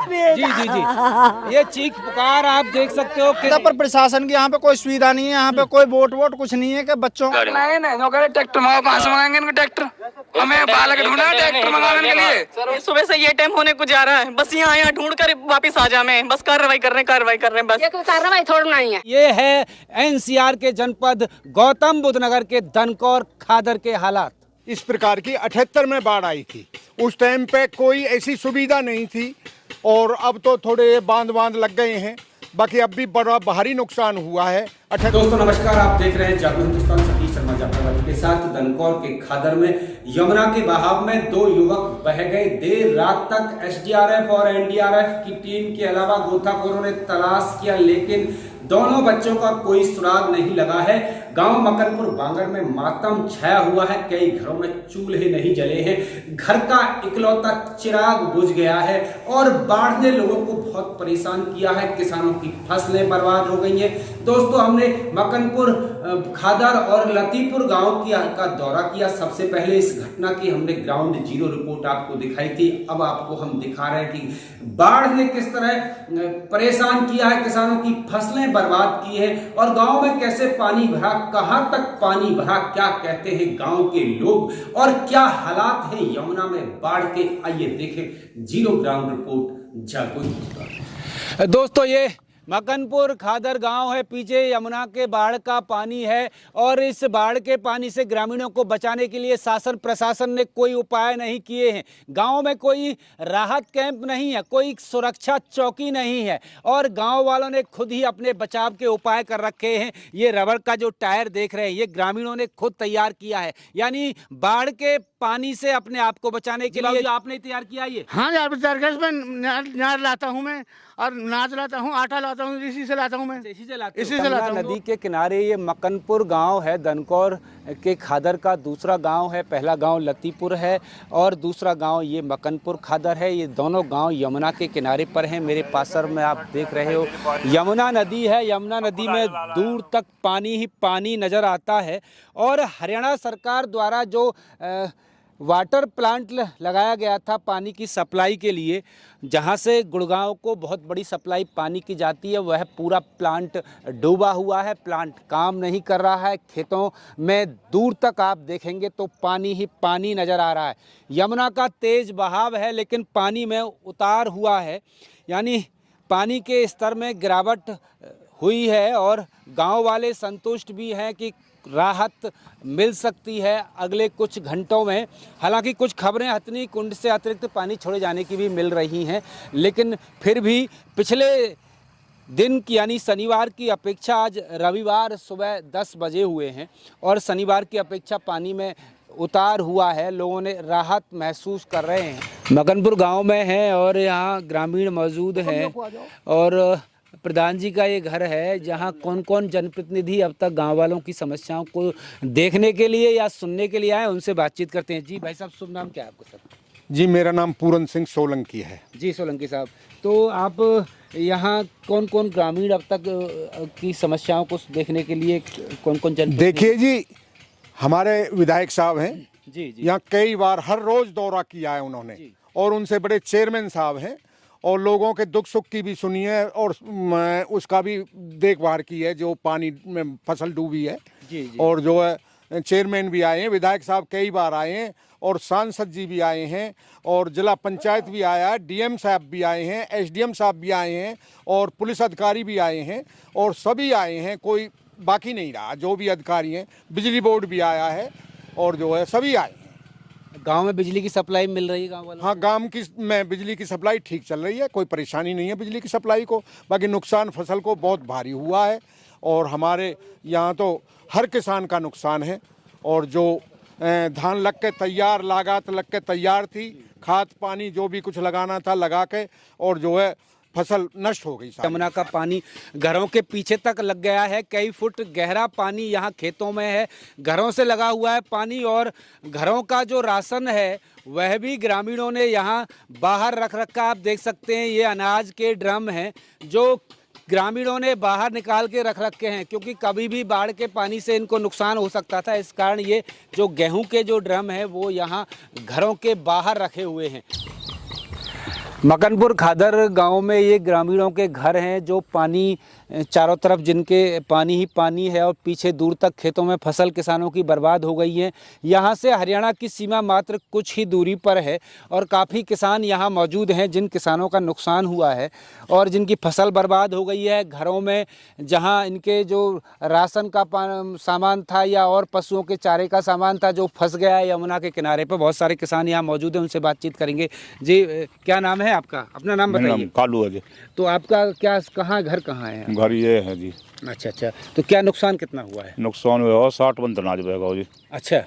जी जी जी, ये चीख पुकार आप देख सकते हो कि पर प्रशासन की यहाँ पे कोई सुविधा नहीं है, यहाँ पे कोई वोट कुछ नहीं है कि बच्चों नहीं ट्रैक्टर मंगाओ, कहाँ से मंगाएंगे इनको ट्रैक्टर? हमें बालक ढूंढना ट्रैक्टर मंगाने के लिए। सर सुबह से ये टाइम होने को जा रहा है, बस यहाँ ढूंढ कर वापिस आ जा, मैं बस कार्रवाई कर रहे हैं बस। ये कोई कार्रवाई थोड़ी नहीं है। ये है एनसीआर के जनपद गौतम बुद्ध नगर के दनकौर खादर के हालात। इस प्रकार की 78 में बाढ़ आई थी, उस टाइम पे कोई ऐसी सुविधा नहीं थी और अब तो थोड़े बांध लग गए हैं, बाकी अब भी बड़ा भारी नुकसान हुआ है। दोस्तों नमस्कार, आप देख रहे हैं जागरूक हिंदुस्तान, सतीश शर्मा जाफराबादी के साथ। दनकौर के खादर में यमुना के बहाव में 2 युवक बह गए। देर रात तक एसडीआरएफ और एनडीआरएफ की टीम के अलावा गोताखोरों ने तलाश किया, लेकिन दोनों बच्चों का कोई सुराग नहीं लगा है। गांव मकनपुर बांगर में मातम छाया हुआ है, कई घरों में चूल्हे नहीं जले हैं, घर का इकलौता चिराग बुझ गया है और बाढ़ ने लोगों को बहुत परेशान किया है। किसानों की फसलें बर्बाद हो गई हैं। दोस्तों हमने मकनपुर, खादर और लतीपुर गांव का दौरा किया। सबसे पहले इस घटना की हमने ग्राउंड जीरो रिपोर्ट आपको दिखाई थी। अब आपको हम दिखा रहे हैं कि बाढ़ ने किस तरह परेशान किया है, किसानों की फसलें बर्बाद की है और गांव में कैसे पानी भरा, कहां तक पानी भरा, क्या कहते हैं गांव के लोग और क्या हालात हैं यमुना में बाढ़ के। आइए देखें जीरो ग्राउंड रिपोर्ट जागरूक। दोस्तों ये मकनपुर खादर गांव है, पीछे यमुना के बाढ़ का पानी है और इस बाढ़ के पानी से ग्रामीणों को बचाने के लिए शासन प्रशासन ने कोई उपाय नहीं किए हैं। गांव में कोई राहत कैंप नहीं है, कोई सुरक्षा चौकी नहीं है और गांव वालों ने खुद ही अपने बचाव के उपाय कर रखे हैं। ये रबड़ का जो टायर देख रहे हैं, ये ग्रामीणों ने खुद तैयार किया है, यानी बाढ़ के पानी से अपने आप को बचाने के लिए आपने तैयार किया ये। हाँ यार, नार लाता हूँ मैं और नाच लाता हूँ, आटा लाता हूँ, इसी से लाता हूँ मैं, इसी से लाता हूँ। नदी के किनारे ये मकनपुर गांव है, दनकौर के खादर का दूसरा गांव है। पहला गांव लतीपुर है और दूसरा गांव ये मकनपुर खादर है। ये दोनों गांव यमुना के किनारे पर हैं। मेरे पासर में आप देख रहे हो यमुना नदी है। यमुना नदी में दूर तक पानी ही पानी नज़र आता है और हरियाणा सरकार द्वारा जो वाटर प्लांट लगाया गया था पानी की सप्लाई के लिए, जहां से गुड़गांव को बहुत बड़ी सप्लाई पानी की जाती है, वह पूरा प्लांट डूबा हुआ है। प्लांट काम नहीं कर रहा है। खेतों में दूर तक आप देखेंगे तो पानी ही पानी नज़र आ रहा है। यमुना का तेज़ बहाव है लेकिन पानी में उतार हुआ है, यानी पानी के स्तर में गिरावट हुई है और गाँव वाले संतुष्ट भी हैं कि राहत मिल सकती है अगले कुछ घंटों में। हालांकि कुछ खबरें हथनी कुंड से अतिरिक्त पानी छोड़े जाने की भी मिल रही हैं, लेकिन फिर भी पिछले दिन की यानी शनिवार की अपेक्षा आज रविवार सुबह 10 बजे हुए हैं और शनिवार की अपेक्षा पानी में उतार हुआ है। लोगों ने राहत महसूस कर रहे हैं। मकनपुर गांव में हैं और यहाँ ग्रामीण मौजूद हैं और प्रधान जी का ये घर है जहाँ कौन कौन जनप्रतिनिधि अब तक गांव वालों की समस्याओं को देखने के लिए या सुनने के लिए आए, उनसे बातचीत करते हैं। जी भाई साहब, शुभ नाम क्या है आपका सर? जी मेरा नाम पूरन सिंह सोलंकी है। जी सोलंकी साहब, तो आप यहाँ कौन कौन ग्रामीण अब तक की समस्याओं को देखने के लिए कौन कौन जन? देखिए जी, हमारे विधायक साहब हैं जी जी, यहाँ कई बार हर रोज दौरा किया है उन्होंने और उनसे बड़े चेयरमैन साहब हैं और लोगों के दुख सुख की भी सुनी है और उसका भी देखभाल की है जो पानी में फसल डूबी है। जी जी। और जो है चेयरमैन भी आए हैं, विधायक साहब कई बार आए हैं और सांसद जी भी आए हैं और जिला पंचायत भी आया है, डीएम साहब भी आए हैं, एसडीएम साहब भी आए हैं और पुलिस अधिकारी भी आए हैं और सभी आए हैं, कोई बाकी नहीं रहा। जो भी अधिकारी हैं, बिजली बोर्ड भी आया है और जो है सभी आए। गांव में बिजली की सप्लाई मिल रही है गांव वालों? हाँ, गांव में बिजली की सप्लाई ठीक चल रही है, कोई परेशानी नहीं है बिजली की सप्लाई को। बाकी नुकसान फसल को बहुत भारी हुआ है और हमारे यहाँ तो हर किसान का नुकसान है और जो धान लग के तैयार, लागत लग के तैयार थी, खाद पानी जो भी कुछ लगाना था लगा के और जो है फसल नष्ट हो गई। यमुना का पानी घरों के पीछे तक लग गया है, कई फुट गहरा पानी यहाँ खेतों में है, घरों से लगा हुआ है पानी और घरों का जो राशन है वह भी ग्रामीणों ने यहाँ बाहर रख रखा। आप देख सकते हैं ये अनाज के ड्रम हैं जो ग्रामीणों ने बाहर निकाल के रख रखे हैं क्योंकि कभी भी बाढ़ के पानी से इनको नुकसान हो सकता था। इस कारण ये जो गेहूं के जो ड्रम है वो यहाँ घरों के बाहर रखे हुए हैं। मकनपुर खादर गांव में ये ग्रामीणों के घर हैं जो पानी चारों तरफ जिनके पानी ही पानी है और पीछे दूर तक खेतों में फसल किसानों की बर्बाद हो गई है। यहाँ से हरियाणा की सीमा मात्र कुछ ही दूरी पर है और काफ़ी किसान यहाँ मौजूद हैं जिन किसानों का नुकसान हुआ है और जिनकी फसल बर्बाद हो गई है। घरों में जहाँ इनके जो राशन का सामान था या और पशुओं के चारे का सामान था जो फंस गया है यमुना के किनारे पर। बहुत सारे किसान यहाँ मौजूद हैं, उनसे बातचीत करेंगे। जी, क्या नाम है आपका? अपना नाम बताइए। कालू है जी। तो आपका क्या कहाँ घर कहाँ है? घर ये है जी। अच्छा अच्छा, तो क्या नुकसान कितना हुआ है? नुकसान हुआ 60 मन अनाज बहेगा जी। अच्छा,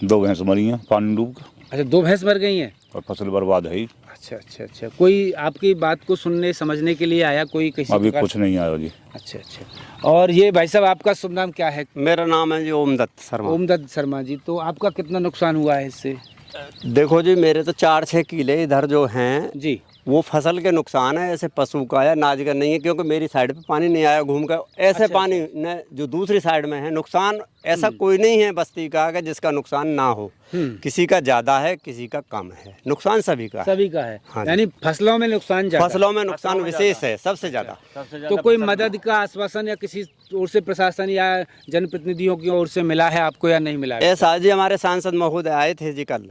2 भैंस मरी हैं पानी डूब के। अच्छा, 2 भैंस मर गई हैं और फसल बर्बाद है ही। अच्छा अच्छा अच्छा, कोई आपकी बात को सुनने समझने के लिए आया कोई किसी अभी प्रकार? कुछ नहीं आया जी। अच्छा अच्छा, और ये भाई साहब आपका शुभ नाम क्या है? मेरा नाम है जी ओमदत्त शर्मा। ओमदत्त शर्मा जी, तो आपका कितना नुकसान हुआ है इससे? देखो जी, मेरे तो 4-6 किले इधर जो हैं जी, वो फसल के नुकसान है, ऐसे पशु का या नाज का नहीं है, क्योंकि मेरी साइड पे पानी नहीं आया घूम कर। ऐसे अच्छा, पानी न जो दूसरी साइड में है नुकसान ऐसा कोई नहीं है बस्ती का कि जिसका नुकसान ना हो। किसी का ज्यादा है, किसी का कम है, नुकसान सभी का है। सभी का है। हाँ जी। यानी फसलों में नुकसान ज्यादा? फसलों में नुकसान विशेष है, सबसे ज्यादा। तो कोई मदद का आश्वासन या किसी ओर से प्रशासन या जनप्रतिनिधियों की ओर से मिला है आपको या नहीं मिला है? ऐसा जी, हमारे सांसद महोदय आए थे जी कल।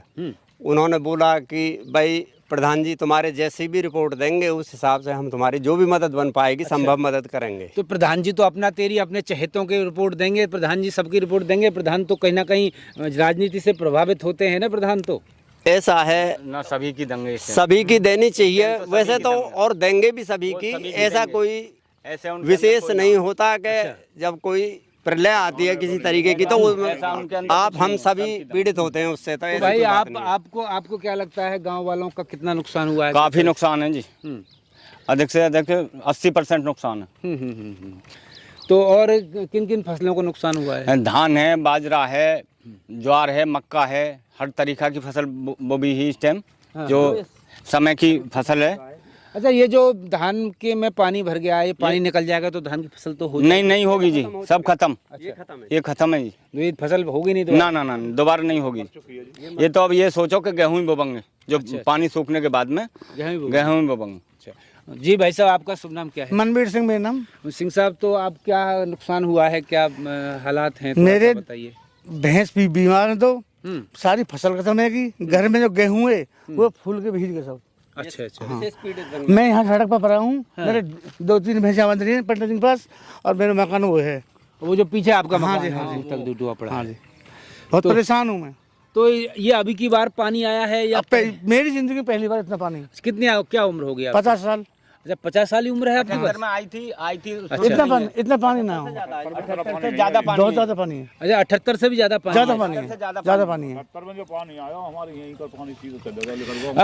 उन्होंने बोला कि भाई प्रधान जी तुम्हारे जैसी भी रिपोर्ट देंगे उस हिसाब से हम तुम्हारी जो भी मदद बन पाएगी संभव मदद करेंगे। तो प्रधान जी तो अपना तेरी अपने चहेतों की रिपोर्ट देंगे, प्रधान जी सबकी रिपोर्ट देंगे। प्रधान तो कहीं ना कहीं राजनीति से प्रभावित होते हैं ना प्रधान तो? ऐसा है ना, सभी की देंगे, सभी की देनी चाहिए वैसे तो, और देंगे भी सभी की। ऐसा कोई ऐसे विशेष नहीं होता कि जब कोई प्रलय आती है किसी तरीके की तो आप हम सभी पीड़ित होते हैं उससे। तो भाई कोई बात नहीं। आपको क्या लगता है गांव वालों का कितना नुकसान हुआ है? काफी नुकसान है जी, अधिक से अधिक 80% नुकसान है। तो और किन किन फसलों को नुकसान हुआ है? धान है, बाजरा है, ज्वार है, मक्का है, हर तरीका की फसल बोबी ही इस टाइम जो समय की फसल है। अच्छा, ये जो धान के में पानी भर गया है, ये पानी निकल जाएगा तो धान की फसल तो हो नहीं होगी जी, सब खत्म। अच्छा, ये खत्म है जी, तो ये फसल होगी नहीं ना ना ना, दोबारा नहीं होगी। ये तो अब ये सोचो कि गेहूं ही बोबेंगे जो पानी सूखने के बाद में गेहूं ही बोबेंगे। जी भाई साहब, आपका शुभ नाम क्या है? मनवीर सिंह मेरा नाम। सिंह साहब, तो आप क्या नुकसान हुआ है, क्या हालात हैं, मेरे बताइए। भैंस भी बीमार है, तो सारी फसल खत्म है कि घर में जो गेहूं है वो फूल के भीज गए सब। अच्छा अच्छा, मैं यहाँ सड़क पर पड़ा हूँ। मेरे 2-3 भैंसें बंध रही हैं पटना के पास और मेरा मकान वो है। वो जो पीछे आपका हाँ मकान जी, है, हाँ जी। तक डूबा पड़ा हाँ है। जी, बहुत परेशान हूँ मैं। तो ये अभी की बार पानी आया है या मेरी जिंदगी में पहली बार इतना पानी। कितनी क्या उम्र हो गया? 50 साल। अच्छा, 50 साल की उम्र है आपकी? बस में आई थी इतना पानी ना हो, ज्यादा पानी, बहुत ज्यादा पानी है। अच्छा, 78 से भी ज्यादा पानी? ज्यादा पानी है, ज्यादा पानी है।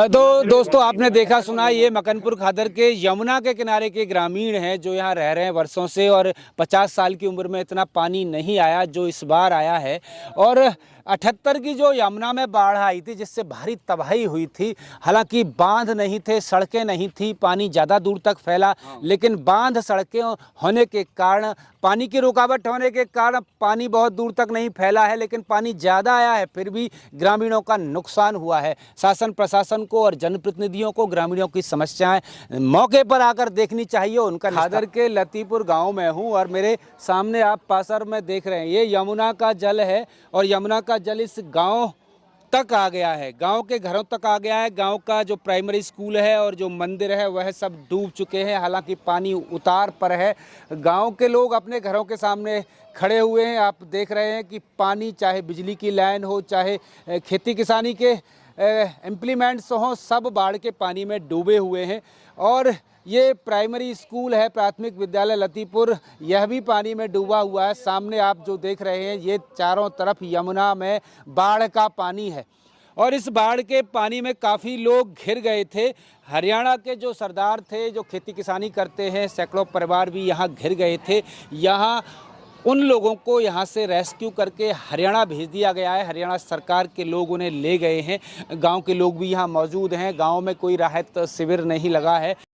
तो दोस्तों, आपने देखा सुना, ये मकनपुर खादर के यमुना के किनारे के ग्रामीण हैं जो यहाँ रह रहे हैं वर्षों से और 50 साल की उम्र में इतना पानी नहीं आया जो इस बार आया है। और 78 की जो यमुना में बाढ़ आई थी जिससे भारी तबाही हुई थी, हालांकि बांध नहीं थे, सड़कें नहीं थी, पानी ज़्यादा दूर तक फैला, लेकिन बांध सड़कें होने के कारण, पानी की रुकावट होने के कारण पानी बहुत दूर तक नहीं फैला है, लेकिन पानी ज़्यादा आया है, फिर भी ग्रामीणों का नुकसान हुआ है। शासन प्रशासन को और जनप्रतिनिधियों को ग्रामीणों की समस्याएं मौके पर आकर देखनी चाहिए। उनका खादर के लतीपुर गांव में हूं और मेरे सामने आप पासर में देख रहे हैं, ये यमुना का जल है और यमुना का जल इस गांव तक आ गया है, गांव के घरों तक आ गया है। गांव का जो प्राइमरी स्कूल है और जो मंदिर है वह सब डूब चुके हैं, हालांकि पानी उतार पर है। गांव के लोग अपने घरों के सामने खड़े हुए हैं। आप देख रहे हैं कि पानी, चाहे बिजली की लाइन हो, चाहे खेती किसानी के इम्प्लीमेंट्स हों, सब बाढ़ के पानी में डूबे हुए हैं। और ये प्राइमरी स्कूल है, प्राथमिक विद्यालय लतीपुर, यह भी पानी में डूबा हुआ है। सामने आप जो देख रहे हैं, ये चारों तरफ यमुना में बाढ़ का पानी है और इस बाढ़ के पानी में काफ़ी लोग घिर गए थे। हरियाणा के जो सरदार थे, जो खेती किसानी करते हैं, सैकड़ों परिवार भी यहाँ घिर गए थे। यहाँ उन लोगों को यहाँ से रेस्क्यू करके हरियाणा भेज दिया गया है। हरियाणा सरकार के लोग उन्हें ले गए हैं। गांव के लोग भी यहाँ मौजूद हैं। गांव में कोई राहत शिविर नहीं लगा है।